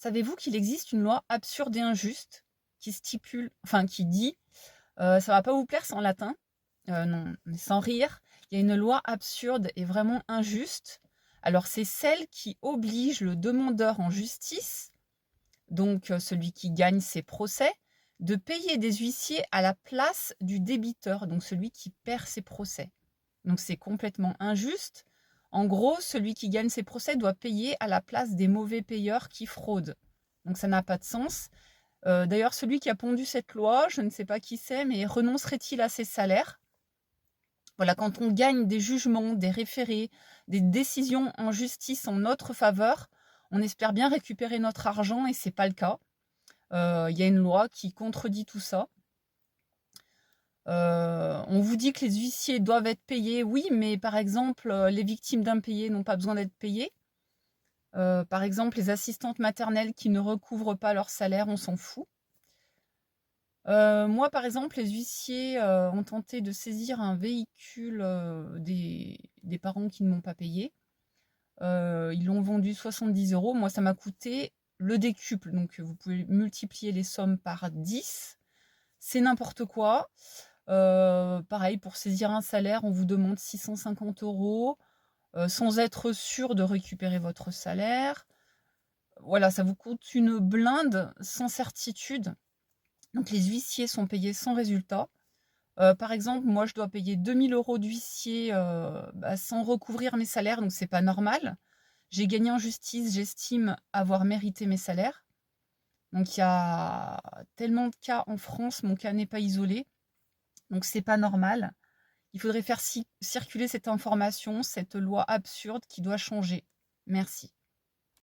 Savez-vous qu'il existe une loi absurde et injuste qui stipule, enfin qui dit, ça va pas vous plaire, c'est en latin, non, mais sans rire, il y a une loi absurde et vraiment injuste. Alors c'est celle qui oblige le demandeur en justice, donc celui qui gagne ses procès, de payer des huissiers à la place du débiteur, donc celui qui perd ses procès. Donc c'est complètement injuste. En gros, celui qui gagne ses procès doit payer à la place des mauvais payeurs qui fraudent. Donc ça n'a pas de sens. D'ailleurs, celui qui a pondu cette loi, je ne sais pas qui c'est, mais renoncerait-il à ses salaires? Voilà, quand on gagne des jugements, des référés, des décisions en justice en notre faveur, on espère bien récupérer notre argent et c'est pas le cas. Il y a une loi qui contredit tout ça. On vous dit que les huissiers doivent être payés, oui, mais par exemple, les victimes d'impayés n'ont pas besoin d'être payées. Par exemple, les assistantes maternelles qui ne recouvrent pas leur salaire, on s'en fout. Moi, par exemple, les huissiers ont tenté de saisir un véhicule des parents qui ne m'ont pas payé. Ils l'ont vendu 70 euros. Moi, ça m'a coûté le décuple. Donc, vous pouvez multiplier les sommes par 10. C'est n'importe quoi. Pareil, pour saisir un salaire, on vous demande 650 euros sans être sûr de récupérer votre salaire. Voilà, ça vous coûte une blinde sans certitude. Donc les huissiers sont payés sans résultat. Par exemple, moi je dois payer 2000 euros d'huissier sans recouvrir mes salaires, donc c'est pas normal. J'ai gagné en justice, j'estime avoir mérité mes salaires. Donc il y a tellement de cas en France, mon cas n'est pas isolé, donc c'est pas normal. Il faudrait faire circuler cette information, cette loi absurde qui doit changer. Merci.